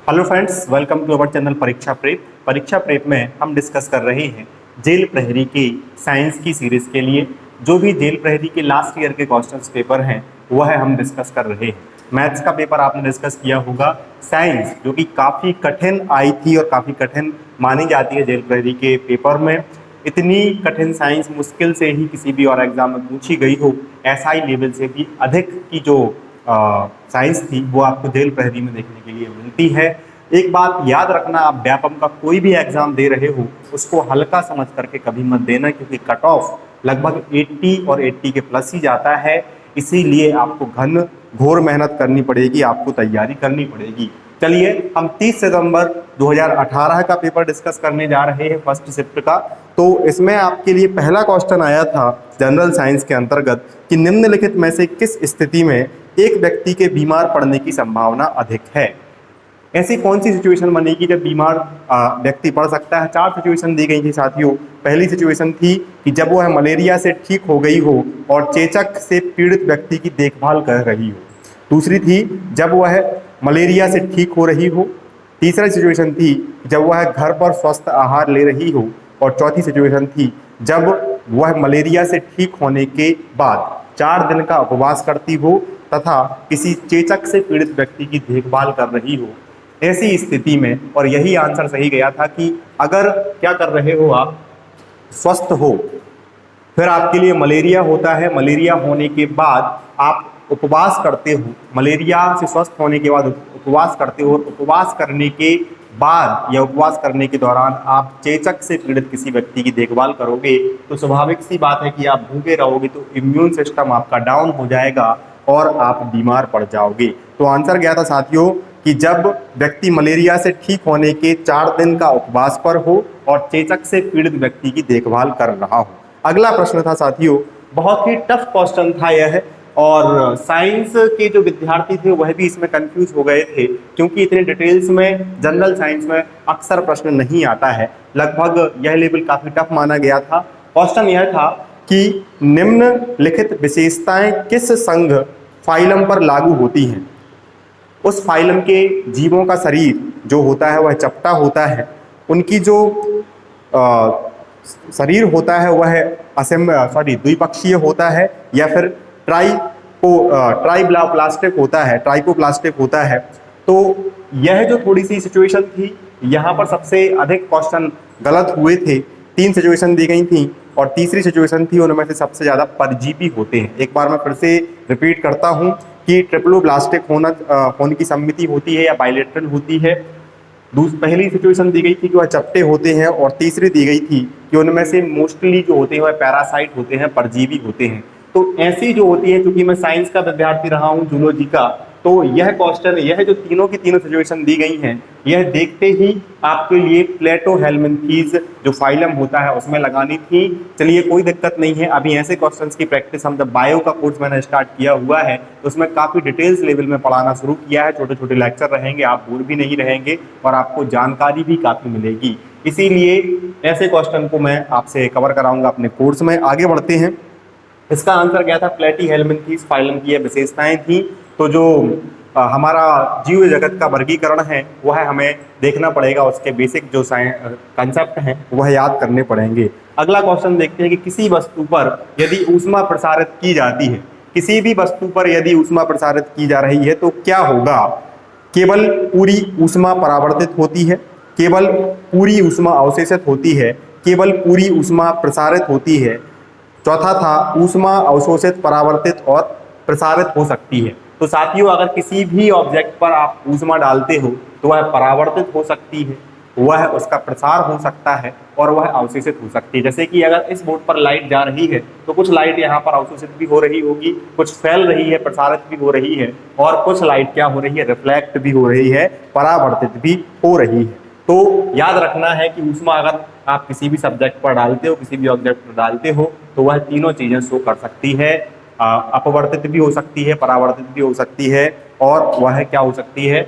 Hello friends, welcome to our channel Pariksha prep. Pariksha prep में हम discuss कर रहे हैं जेल प्रहरी की साइंस की सीरीज के लिए जो भी जेल प्रहरी के लास्ट ईयर के क्वेश्चंस पेपर हैं वह हम डिस्कस कर रहे हैं। मैथ्स का पेपर आपने डिस्कस किया होगा, साइंस जो कि काफ़ी कठिन आई थी और काफ़ी कठिन मानी जाती है जेल प्रहरी के पेपर में। इतनी कठिन साइंस मुश्किल से ही किसी भी और एग्जाम में पूछी गई हो, एसआई लेवल से भी अधिक की जो साइंस थी वो आपको जेल प्रहरी में देखने के लिए मिलती है। एक बात याद रखना, आप व्यापम का कोई भी एग्जाम दे रहे हो उसको हल्का समझ करके कभी मत देना, क्योंकि कट ऑफ लगभग 80 और 80 के प्लस ही जाता है। इसीलिए आपको घोर मेहनत करनी पड़ेगी, आपको तैयारी करनी पड़ेगी। चलिए हम 30 सितंबर 2018 का पेपर डिस्कस करने जा रहे हैं, फर्स्ट शिफ्ट का। तो इसमें आपके लिए पहला क्वेश्चन आया था जनरल साइंस के अंतर्गत कि निम्नलिखित में से किस स्थिति में एक व्यक्ति के बीमार पड़ने की संभावना अधिक है। ऐसी कौन सी सिचुएशन बनेगी जब बीमार व्यक्ति पड़ सकता है। 4 सिचुएशन दी गई थी साथियों। पहली सिचुएशन थी कि जब वह मलेरिया से ठीक हो गई हो और चेचक से पीड़ित व्यक्ति की देखभाल कर रही हो। दूसरी थी जब वह मलेरिया से ठीक हो रही हो। तीसरी सिचुएशन थी जब वह घर पर स्वस्थ आहार ले रही हो। और चौथी सिचुएशन थी जब वह मलेरिया से ठीक होने के बाद 4 दिन का उपवास करती हो तथा किसी चेचक से पीड़ित व्यक्ति की देखभाल कर रही हो। ऐसी स्थिति में, और यही आंसर सही गया था कि अगर क्या कर रहे हो आप, स्वस्थ हो, फिर आपके लिए मलेरिया होता है, मलेरिया होने के बाद आप उपवास करते हो, मलेरिया से स्वस्थ होने के बाद उपवास करते हो, उपवास करने के बाद या उपवास करने के दौरान आप चेचक से पीड़ित किसी व्यक्ति की देखभाल करोगे तो स्वाभाविक सी बात है कि आप भूखे रहोगे, तो इम्यून सिस्टम आपका डाउन हो जाएगा और आप बीमार पड़ जाओगे। तो आंसर गया था साथियों कि जब व्यक्ति मलेरिया से ठीक होने के 4 दिन का उपवास पर हो और चेचक से पीड़ित व्यक्ति की देखभाल कर रहा हो। अगला प्रश्न था साथियों, बहुत ही टफ क्वेश्चन था यह, और साइंस के जो विद्यार्थी थे वह भी इसमें कंफ्यूज हो गए थे, क्योंकि इतने डिटेल्स में जनरल साइंस में अक्सर प्रश्न नहीं आता है। लगभग यह लेवल काफी टफ माना गया था। क्वेश्चन यह था कि निम्नलिखित विशेषताएं किस संघ फाइलम पर लागू होती हैं। उस फाइलम के जीवों का शरीर जो होता है वह चपटा होता है, उनकी जो शरीर होता है वह द्विपक्षीय होता है या फिर ट्राइप्लास्टिक होता है, ट्राइकोप्लास्टिक होता है। तो यह जो थोड़ी सी सिचुएशन थी, यहाँ पर सबसे अधिक क्वेश्चन गलत हुए थे। 3 सिचुएशन दी गई थी और तीसरी सिचुएशन थी उनमें से सबसे ज़्यादा परजीवी होते हैं। एक बार मैं फिर से रिपीट करता हूँ कि ट्रिप्लोब्लास्टिक होने की सम्मिति होती है या बाइलेटरल होती है। पहली सिचुएशन दी गई थी कि वह चपटे होते हैं, और तीसरी दी गई थी कि उनमें से मोस्टली जो होते हैं वह पैरासाइट होते हैं, परजीवी होते हैं। तो ऐसी जो होती है, क्योंकि मैं साइंस का विद्यार्थी रहा हूँ, जूलॉजी का, तो यह क्वेश्चन, यह जो तीनों की तीनों सिचुएशन दी गई हैं, यह देखते ही आपके लिए प्लेटो हेलमिंथीज जो फाइलम होता है उसमें लगानी थी। चलिए कोई दिक्कत नहीं है, अभी ऐसे क्वेश्चंस की प्रैक्टिस हम जब बायो का कोर्स मैंने स्टार्ट किया हुआ है तो उसमें काफ़ी डिटेल्स लेवल में पढ़ाना शुरू किया है। छोटे छोटे लेक्चर रहेंगे, आप बोर भी नहीं रहेंगे और आपको जानकारी भी काफ़ी मिलेगी। इसीलिए ऐसे क्वेश्चन को मैं आपसे कवर कराऊंगा अपने कोर्स में। आगे बढ़ते हैं। इसका आंसर क्या था, प्लेटी हेलमिंथीज फाइलम की यह विशेषताएं थी। तो जो हमारा जीव जगत का वर्गीकरण है वह हमें देखना पड़ेगा, उसके बेसिक जो कंसेप्ट हैं वह याद करने पड़ेंगे। अगला क्वेश्चन देखते हैं कि किसी वस्तु पर यदि ऊष्मा प्रसारित की जाती है, किसी भी वस्तु पर यदि ऊष्मा प्रसारित की जा रही है तो क्या होगा। केवल पूरी ऊष्मा परावर्तित होती है, केवल पूरी ऊष्मा अवशोषित होती है, केवल पूरी ऊष्मा प्रसारित होती है। चौथा था ऊष्मा अवशोषित, परावर्तित और प्रसारित हो सकती है। तो साथियों, अगर किसी भी ऑब्जेक्ट पर आप ऊष्मा डालते हो तो वह परावर्तित हो सकती है, वह उसका प्रसार हो सकता है और वह अवशोषित हो सकती है। जैसे कि अगर इस बोर्ड पर लाइट जा रही है तो कुछ लाइट यहाँ पर अवशोषित भी हो रही होगी, कुछ फैल रही है, प्रसारित भी हो रही है, और कुछ लाइट क्या हो रही है, रिफ्लेक्ट भी हो रही है, परावर्तित भी हो रही है। तो याद रखना है कि ऊष्मा अगर आप किसी भी सब्जेक्ट पर डालते हो, किसी भी ऑब्जेक्ट पर डालते हो, तो वह तीनों चीजें शो कर सकती है। अपवर्तित भी हो सकती है, परावर्तित भी हो सकती है, और वह क्या हो सकती है,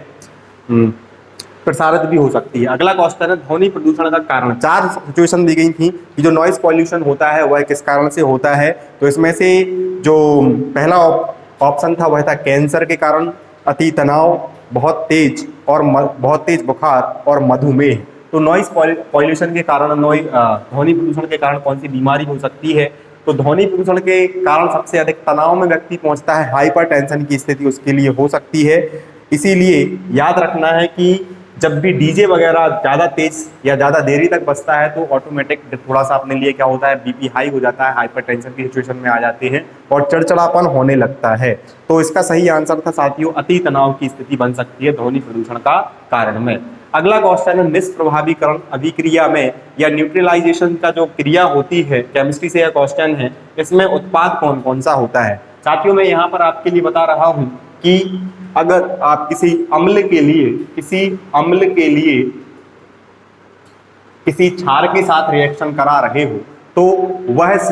प्रसारित भी हो सकती है। अगला क्वेश्चन है ध्वनि प्रदूषण का कारण। 4 सिचुएशन दी गई थी कि जो नॉइज पॉल्यूशन होता है वह किस कारण से होता है। तो इसमें से जो पहला ऑप्शन था वह था कैंसर के कारण, अति तनाव, बहुत तेज बुखार और मधुमेह। तो नॉइस पॉल्यूशन के कारण, ध्वनि प्रदूषण के कारण कौन सी बीमारी हो सकती है? तो ध्वनि प्रदूषण के कारण सबसे अधिक तनाव में व्यक्ति पहुंचता है, हाइपरटेंशन की स्थिति उसके लिए हो सकती है। इसीलिए याद रखना है कि जब भी डीजे वगैरह ज़्यादा तेज या ज़्यादा देरी तक बजता है तो ऑटोमेटिक थोड़ा सा अपने लिए क्या होता है, बीपी हाई हो जाता है, हाइपरटेंशन की सिचुएशन में आ जाते हैं और चिड़चिड़ापन होने लगता है। तो इसका सही आंसर था साथियों, अति तनाव की स्थिति बन सकती है ध्वनि प्रदूषण का कारण में। अगला क्वेश्चन है, निष्प्रभावीकरण अभिक्रिया में या न्यूट्रलाइजेशन का जो क्रिया होती है, केमिस्ट्री से यह क्वेश्चन है, इसमें उत्पाद कौन कौन सा होता है? साथियों मैं यहाँ पर आपके लिए बता रहा हूँ कि अगर आप किसी अम्ल के लिए किसी क्षार के साथ रिएक्शन करा रहे हो तो वह उस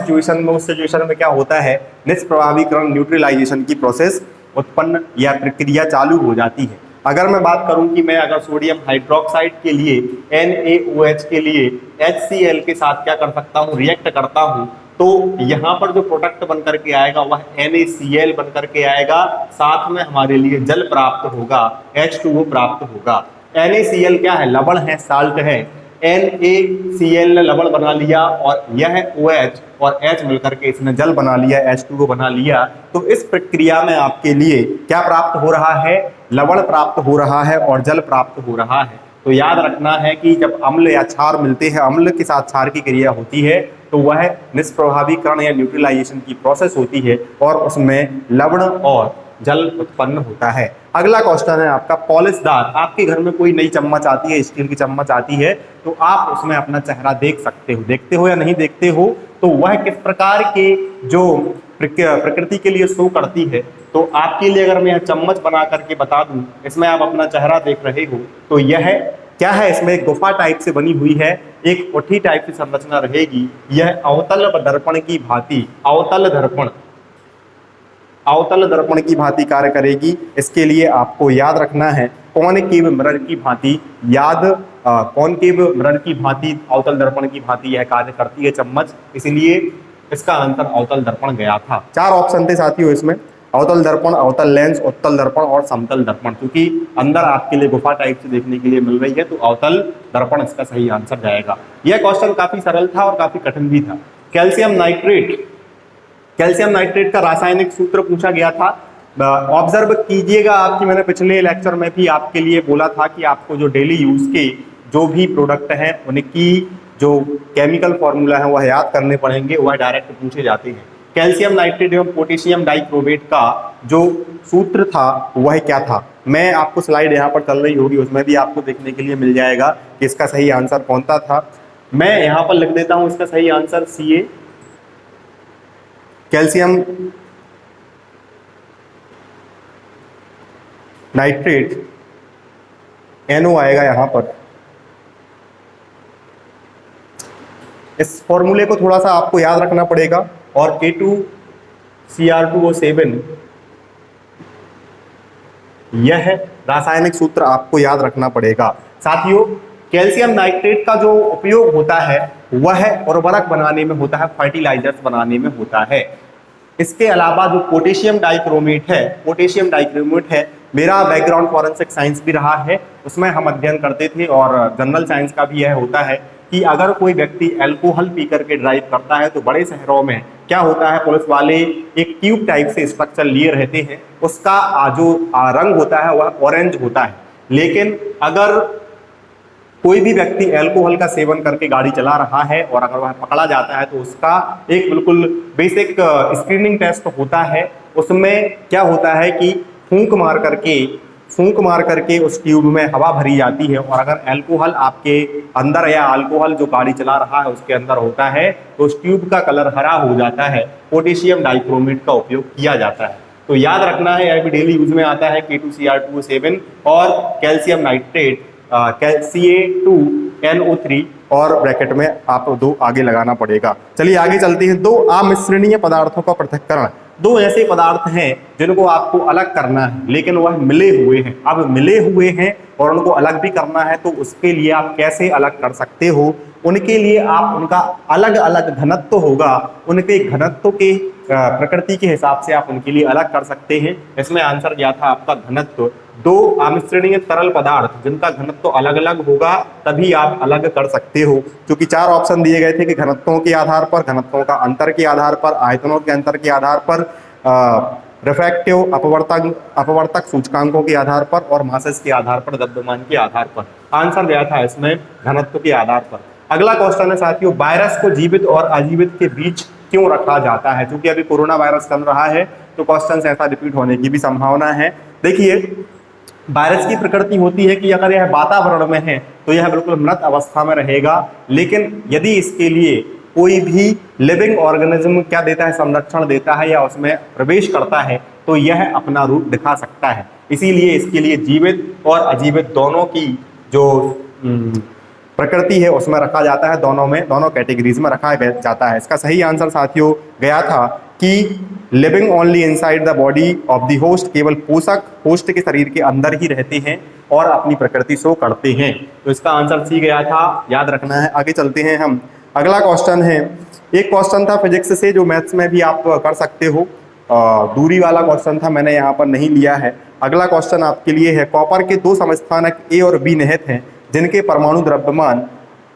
सिचुएशन में क्या होता है, निष्प्रभावीकरण न्यूट्रलाइजेशन की प्रोसेस उत्पन्न या प्रक्रिया चालू हो जाती है। अगर मैं बात करूं कि मैं अगर सोडियम हाइड्रोक्साइड के लिए NaOH के लिए HCl के साथ क्या कर सकता हूं, रिएक्ट करता हूं, तो यहाँ पर जो प्रोडक्ट बन करके आएगा वह NaCl बन करके आएगा, साथ में हमारे लिए जल प्राप्त होगा, H2O प्राप्त होगा। NaCl क्या है, लवण है, साल्ट है। NaCl ने लवण बना लिया और यह OH और H मिलकर के इसने जल बना लिया, H2O बना लिया। तो इस प्रक्रिया में आपके लिए क्या प्राप्त हो रहा है, लवण प्राप्त हो रहा है और जल प्राप्त हो रहा है। तो याद रखना है कि जब अम्ल या क्षार मिलते हैं, अम्ल के साथ क्षार की क्रिया होती है तो वह निष्प्रभावीकरण या न्यूट्रलाइजेशन की प्रोसेस होती है और उसमें लवण और जल उत्पन्न होता है। अगला क्वेश्चन है आपका, पॉलिशदार, आपके घर में कोई नई चम्मच आती है, स्टील की चम्मच आती है, तो आप उसमें अपना चेहरा देख सकते हो, देखते हो या नहीं देखते हो, तो वह किस प्रकार के जो प्रकृति के लिए शो करती है। तो आपके लिए अगर मैं यह चम्मच बना करके बता दूं, इसमें आप अपना चेहरा देख रहे हो, तो यह क्या है, इसमें एक गुफा टाइप से बनी हुई है, एक कोठी टाइप की संरचना रहेगी। यह अवतल दर्पण की भांति, अवतल दर्पण की भांति कार्य करेगी। इसके लिए आपको याद रखना है कॉनकेव मिरर की भांति, कॉनकेव मिरर की भांति, अवतल दर्पण की भांति यह कार्य करती है चम्मच, इसलिए इसका आंसर अवतल दर्पण गया था। 4 ऑप्शन थे साथियों इसमें, अवतल दर्पण, अवतल लेंस, उत्तल दर्पण और समतल दर्पण। क्योंकि अंदर आपके लिए गुफा टाइप से देखने के लिए मिल रही है तो अवतल दर्पण इसका सही आंसर जाएगा। यह क्वेश्चन काफी सरल था और काफी कठिन भी था। कैल्शियम नाइट्रेट का रासायनिक सूत्र पूछा गया था। ऑब्जर्व कीजिएगा आपकी, मैंने पिछले लेक्चर में भी आपके लिए बोला था कि आपको जो डेली यूज के जो भी प्रोडक्ट हैं उनकी जो केमिकल फॉर्मूला है वह याद करने पड़ेंगे, वह डायरेक्ट पूछे जाते हैं। कैल्शियम नाइट्रेट एवं पोटेशियम डाइक्रोमेट का जो सूत्र था वह क्या था? मैं आपको स्लाइड यहाँ पर चल रही होगी, उसमें भी आपको देखने के लिए मिल जाएगा कि इसका सही आंसर कौन सा था। मैं यहाँ पर लिख देता हूँ इसका सही answer Ca, calcium nitrate NO आएगा यहाँ पर। इस फॉर्मूले को थोड़ा सा आपको याद रखना पड़ेगा और K2Cr2O7 यह रासायनिक सूत्र आपको याद रखना पड़ेगा। साथियों कैल्शियम नाइट्रेट का जो उपयोग होता है वह उर्वरक बनाने में होता है, फर्टिलाइजर्स बनाने में होता है। इसके अलावा जो पोटेशियम डाइक्रोमेट है, मेरा बैकग्राउंड फॉरेंसिक साइंस भी रहा है, उसमें हम अध्ययन करते थे और जनरल साइंस का भी यह होता है कि अगर कोई व्यक्ति अल्कोहल पी करके ड्राइव करता है तो बड़े शहरों में क्या होता है, पुलिस वाले एक ट्यूब टाइप से स्ट्रक्चर लिए रहते हैं, उसका जो रंग होता है वह ऑरेंज होता है। लेकिन अगर कोई भी व्यक्ति अल्कोहल का सेवन करके गाड़ी चला रहा है और अगर वह पकड़ा जाता है तो उसका एक बिल्कुल बेसिक स्क्रीनिंग टेस्ट होता है। उसमें क्या होता है कि फूंक मार करके उस ट्यूब में हवा भरी जाती है और अगर अल्कोहल आपके अंदर या अल्कोहल जो गाड़ी चला रहा है उसके अंदर होता है तो उस ट्यूब का कलर हरा हो जाता है। पोटेशियम डाइक्रोमेट का उपयोग किया जाता है। तो याद रखना है, यह भी डेली यूज में आता है K2Cr2O7 और कैल्शियम नाइट्रेट Ca2NO3 और ब्रैकेट में आप 2 आगे लगाना पड़ेगा। चलिए आगे चलते हैं। 2 अमिश्रणीय पदार्थों का पृथक्करण। 2 ऐसे पदार्थ हैं जिनको आपको अलग करना है लेकिन वह मिले हुए हैं। अब मिले हुए हैं और उनको अलग भी करना है तो उसके लिए आप कैसे अलग कर सकते हो? उनके लिए आप उनका अलग अलग घनत्व होगा, उनके घनत्व के प्रकृति के हिसाब से आप उनके लिए अलग कर सकते हैं। इसमें आंसर क्या था आपका? घनत्व। दो आमिश्रणीय तरल पदार्थ जिनका घनत्व तो अलग अलग होगा तभी आप अलग कर सकते हो, क्योंकि चार ऑप्शन दिए गए थे कि घनत्वों के आधार पर, घनत्वों का अंतर के आधार पर, आयतनों के अंतर के आधार पर, रिफ्रैक्टिव अपवर्तक सूचकांकों के आधार पर और मासेस के आधार पर, द्रव्यमान के आधार पर। आंसर दिया था इसमें घनत्व के आधार पर। अगला क्वेश्चन है साथियों, वायरस को जीवित और अजीवित के बीच क्यों रखा जाता है? क्योंकि अभी कोरोना वायरस चल रहा है तो क्वेश्चन ऐसा रिपीट होने की भी संभावना है। देखिए, वायरस की प्रकृति होती है कि अगर यह वातावरण में है तो यह बिल्कुल मृत अवस्था में रहेगा, लेकिन यदि इसके लिए कोई भी लिविंग ऑर्गेनिज्म क्या देता है, संरक्षण देता है या उसमें प्रवेश करता है तो यह अपना रूप दिखा सकता है। इसीलिए इसके लिए जीवित और अजीवित दोनों की जो प्रकृति है उसमें रखा जाता है, दोनों कैटेगरीज में रखा जाता है। इसका सही आंसर साथियों गया था कि living only inside the body of the host, केवल पोषक होस्ट के शरीर के अंदर ही रहते हैं और अपनी प्रकृति शो करते हैं। तो इसका आंसर सी गया था, याद रखना है। आगे चलते हैं हम। अगला क्वेश्चन है, एक क्वेश्चन था फिजिक्स से जो मैथ्स में भी आप कर सकते हो, दूरी वाला क्वेश्चन था, मैंने यहाँ पर नहीं लिया है। अगला क्वेश्चन आपके लिए है, कॉपर के दो समस्थानक ए और बी निहित हैं जिनके परमाणु द्रव्यमान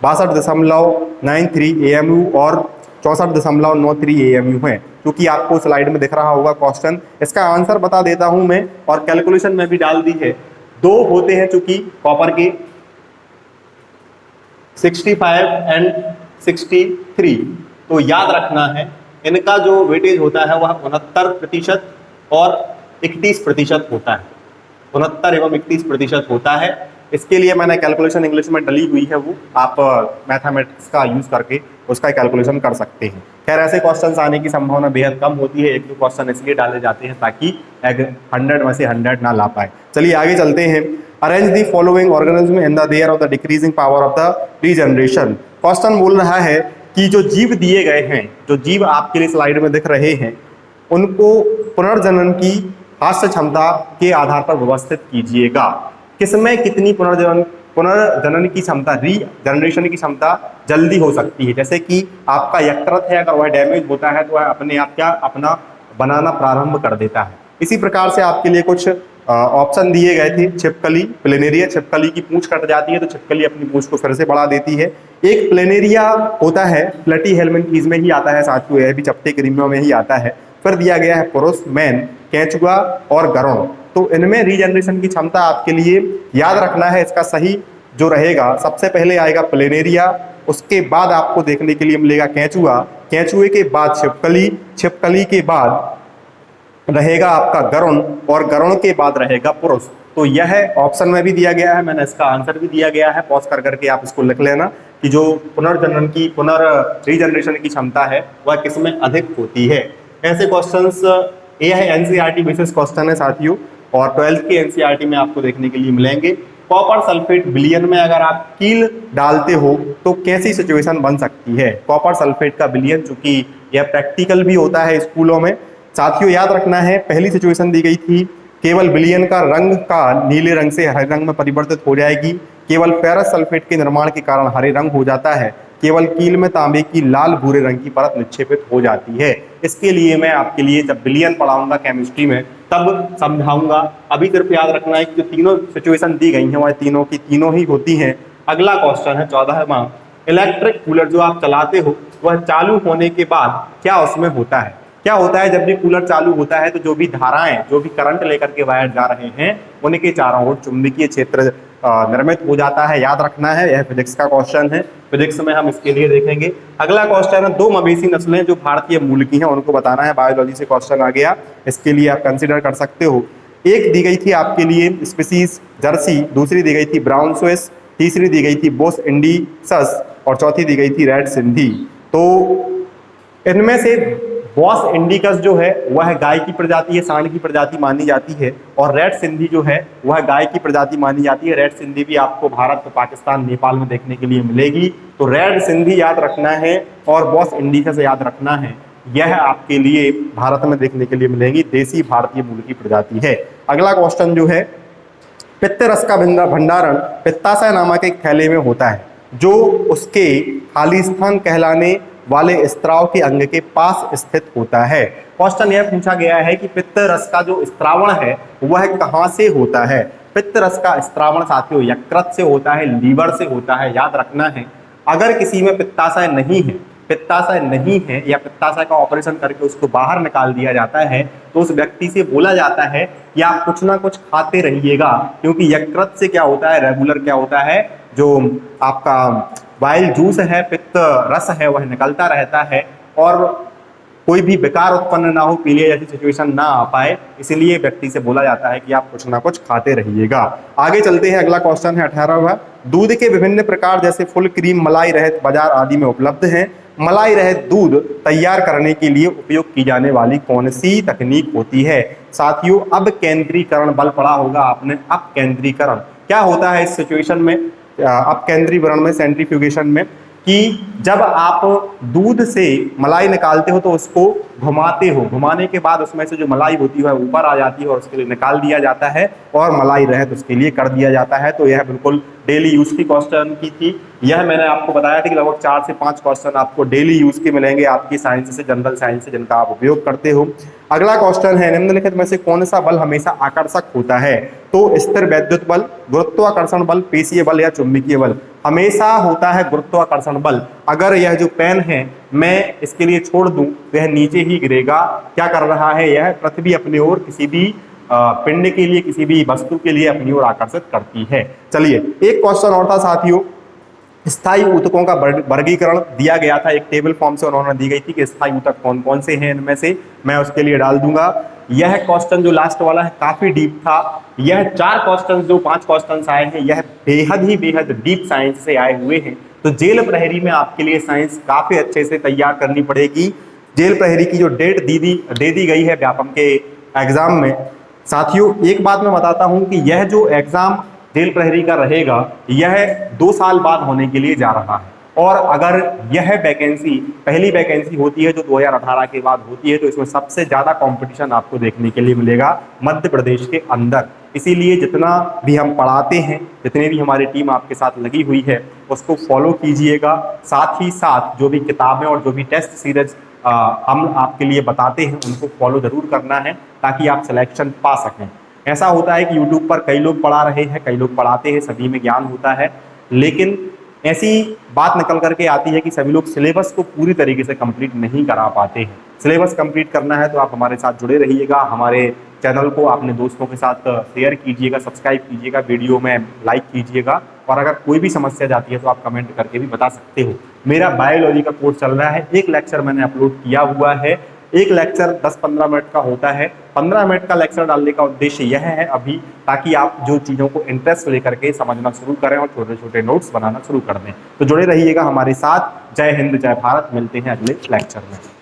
62.93 AMU और 64.93 AMU है, क्योंकि आपको स्लाइड में दिख रहा होगा क्वेश्चन। इसका आंसर बता देता हूं मैं और कैलकुलेशन में भी डाल दी है। दो होते हैं चूंकि कॉपर के 65 एंड 63, तो याद रखना है इनका जो वेटेज होता है वह 69% और 31% होता है। 69 एवं 31% होता है। इसके लिए मैंने कैलकुलेशन इंग्लिश में डली हुई है, वो आप मैथमेटिक्स का यूज करके उसका कैलकुलेशन कर सकते हैं। खैर, ऐसे क्वेश्चंस आने की संभावना बेहद कम होती है। एक दो क्वेश्चन इसलिए डाले जाते हैं ताकि 100 में से 100 ना ला पाए। चलिए आगे चलते हैं। Arrange the following organism in the there of the decreasing power of the regeneration. Question बोल रहा है कि जो जीव दिए गए हैं, जो जीव आपके लिए स्लाइड में दिख रहे हैं, उनको पुनर्जनन की हास्य क्षमता के आधार पर व्यवस्थित कीजिएगा। किसमें कितनी पुनर्जनन की क्षमता, रीजनरेशन की क्षमता जल्दी हो सकती है? जैसे कि आपका यकृत है, अगर वह डैमेज होता है तो वह अपने आप क्या अपना बनाना प्रारंभ कर देता है। इसी प्रकार से आपके लिए कुछ ऑप्शन दिए गए थे। छिपकली, प्लेनेरिया, छिपकली की पूंछ कट जाती है तो छिपकली अपनी पूंछ को फिर से बढ़ा देती है। एक प्लेनेरिया होता है, प्लेटीहेल्मिन्थीज में ही आता है साथियों, यह भी चपटे कृमियों में ही आता है। फिर दिया गया है पुरुष, मैन, केंचुआ और गरुड़। तो इनमें रीजनरेशन की क्षमता आपके लिए याद रखना है। इसका सही जो रहेगा, सबसे पहले आएगा प्लेनेरिया, उसके बाद आपको देखने के लिए मिलेगा केंचुआ, केंचुए के बाद छिपकली, छिपकली के बाद रहेगा आपका गरुड़ और गरुड़ के बाद रहेगा पुरुष। तो यह ऑप्शन में भी दिया गया है, मैंने इसका आंसर भी दिया गया है। पॉज कर करके आप इसको लिख लेना कि जो पुनर्जनन की रीजनरेशन की क्षमता है वह किसमें अधिक होती है। ऐसे क्वेश्चंस, ये है एनसीईआरटी बेसिस क्वेश्चन है साथियों, और 12th के एनसीईआरटी में आपको देखने के लिए मिलेंगे। कॉपर सल्फेट विलयन में अगर आप कील डालते हो तो कैसी सिचुएशन बन सकती है? कॉपर सल्फेट का विलयन, चूंकि यह प्रैक्टिकल भी होता है स्कूलों में साथियों, याद रखना है। पहली सिचुएशन दी गई थी, केवल विलयन का रंग का नीले रंग से हरे रंग में परिवर्तित हो जाएगी। केवल फेरस सल्फेट के निर्माण के कारण हरे रंग हो जाता है। केवल कील में तांबे की लाल भूरे रंग की परत निक्षेपित हो जाती है। इसके लिए मैं आपके लिए जब विलयन पढ़ाऊंगा केमिस्ट्री में तब समझाऊंगा। अभी सिर्फ याद रखना है कि जो तीनों सिचुएशन दी गई हैं वह तीनों की तीनों ही होती हैं। अगला क्वेश्चन है 14वां, इलेक्ट्रिक कूलर जो आप चलाते हो वह चालू होने के बाद क्या उसमें होता है? क्या होता है जब भी कूलर चालू होता है तो जो भी धाराएं, जो भी करंट लेकर के वायर जा रहे हैं उनके चारों ओर चुंबकीय क्षेत्र निर्मित हो जाता है। याद रखना है, यह फिजिक्स का क्वेश्चन है, फिजिक्स में हम इसके लिए देखेंगे। अगला क्वेश्चन है, दो मवेशी नस्लें जो भारतीय मूल की हैं उनको बताना है। बायोलॉजी से क्वेश्चन आ गया, इसके लिए आप कंसीडर कर सकते हो। एक दी गई थी आपके लिए स्पीसीज जर्सी, दूसरी दी गई थी ब्राउन स्विस, तीसरी दी गई थी बोस इंडिसस और चौथी दी गई थी रेड सिंधी। तो इनमें से बॉस इंडिकस जो है वह गाय की प्रजाति है, सांड की प्रजाति मानी जाती है, और रेड सिंधी जो है वह गाय की प्रजाति मानी जाती है। रेड सिंधी भी आपको भारत, पाकिस्तान, नेपाल में देखने के लिए मिलेगी। तो रेड सिंधी याद रखना है और बॉस इंडिकस याद रखना है, यह आपके लिए भारत में देखने के लिए मिलेगी, देसी भारतीय मूल की प्रजाति है। अगला क्वेश्चन जो है, पित्त रस का भंडारण पित्ताशय नामक एक थैले में होता है जो उसके खालिस्तान कहलाने वाले स्त्राव के अंग के पास स्थित होता है। क्वेश्चन यह पूछा गया है कि पित्त रस का जो स्त्रावण है वह कहाँ से होता है। पित्त रस का स्त्रावण साथियों यकृत से होता है, लीवर से होता है, याद रखना है। अगर किसी में पित्ताशय नहीं है या पित्ताशय का ऑपरेशन करके उसको बाहर निकाल दिया जाता है तो उस व्यक्ति से बोला जाता है कि आप कुछ ना कुछ खाते रहिएगा, क्योंकि यकृत से क्या होता है, रेगुलर क्या होता है, जो आपका बाइल जूस है, पित्त रस है, वह निकलता रहता है और कोई भी विकार उत्पन्न ना हो, पीलिया जैसी सिचुएशन ना आ पाए, इसलिए व्यक्ति से बोला जाता है कि आप कुछ ना कुछ खाते रहिएगा। आगे चलते हैं, अगला क्वेश्चन है 18वां। दूध के विभिन्न प्रकार जैसे फुल क्रीम, मलाई रहित बाजार आदि में उपलब्ध हैं। मलाई रहित दूध तैयार करने के लिए उपयोग की जाने वाली कौन सी तकनीक होती है। साथियों अपकेंद्रीकरण बल पढ़ा होगा आपने। अपकेंद्रीकरण क्या होता है इस सिचुएशन में, अपकेंद्रीकरण में, सेंट्रीफ्यूगेशन में, कि जब आप दूध से मलाई निकालते हो तो उसको घुमाते हो, घुमाने के बाद उसमें से जो मलाई होती है ऊपर आ जाती है और उसके लिए निकाल दिया जाता है और मलाई रहित उसके लिए कर दिया जाता है। तो यह बिल्कुल डेली यूज की क्वेश्चन की थी। यह मैंने आपको बताया था कि लगभग 4 से 5 क्वेश्चन आपको डेली यूज के मिलेंगे आपकी साइंस से, जनरल साइंस से, जिनका आप उपयोग करते हो। अगला क्वेश्चन है निम्नलिखित में से कौन सा बल हमेशा आकर्षक होता है। तो स्थिर वैद्युत बल, गुरुत्वाकर्षण बल, पेशीय बल या चुंबकीय बल। हमेशा होता है गुरुत्वाकर्षण बल। अगर यह जो पेन है मैं इसके लिए छोड़ दूं तो यह नीचे ही गिरेगा। क्या कर रहा है, यह पृथ्वी अपनी ओर किसी भी पिंड के लिए, किसी भी वस्तु के लिए अपनी ओर आकर्षित करती है। चलिए एक क्वेश्चन और था साथियों, स्थायी ऊतकों का वर्गीकरण दिया गया था, एक टेबल फॉर्म से उन्होंने दी गई थी कि स्थायी ऊतक कौन कौन से हैं, इनमें से मैं उसके लिए डाल दूंगा। यह क्वेश्चन जो लास्ट वाला है काफी डीप था। यह 4 क्वेश्चन जो 5 क्वेश्चन आए हैं यह बेहद डीप साइंस से आए हुए हैं। तो जेल प्रहरी में आपके लिए साइंस काफी अच्छे से तैयार करनी पड़ेगी। जेल प्रहरी की जो डेट दे दी गई है व्यापम के एग्जाम में, साथियों एक बात मैं बताता हूं कि यह जो एग्जाम जेल प्रहरी का रहेगा यह 2 साल बाद होने के लिए जा रहा है। और अगर यह वैकेंसी पहली वैकेंसी होती है जो 2018 के बाद होती है तो इसमें सबसे ज्यादा कंपटीशन आपको देखने के लिए मिलेगा मध्य प्रदेश के अंदर। इसीलिए जितना भी हम पढ़ाते हैं, जितनी भी हमारी टीम आपके साथ लगी हुई है उसको फॉलो कीजिएगा। साथ ही साथ जो भी किताबें और जो भी टेस्ट सीरीज हम आपके लिए बताते हैं उनको फॉलो जरूर करना है ताकि आप सिलेक्शन पा सकें। ऐसा होता है कि यूट्यूब पर कई लोग पढ़ा रहे हैं, कई लोग पढ़ाते हैं, सभी में ज्ञान होता है, लेकिन ऐसी बात निकल करके आती है कि सभी लोग सिलेबस को पूरी तरीके से कंप्लीट नहीं करा पाते हैं। सिलेबस कंप्लीट करना है तो आप हमारे साथ जुड़े रहिएगा, हमारे चैनल को अपने दोस्तों के साथ शेयर कीजिएगा, सब्सक्राइब कीजिएगा, वीडियो में लाइक कीजिएगा और अगर कोई भी समस्या जाती है तो आप कमेंट करके भी बता सकते हो। मेरा बायोलॉजी का कोर्स चल रहा है, एक लेक्चर मैंने अपलोड किया हुआ है। एक लेक्चर 10-15 मिनट का होता है। 15 मिनट का लेक्चर डालने का उद्देश्य यह है अभी ताकि आप जो चीज़ों को इंटरेस्ट लेकर के समझना शुरू करें और छोटे छोटे नोट्स बनाना शुरू कर दें। तो जुड़े रहिएगा हमारे साथ। जय हिंद, जय भारत। मिलते हैं अगले लेक्चर में।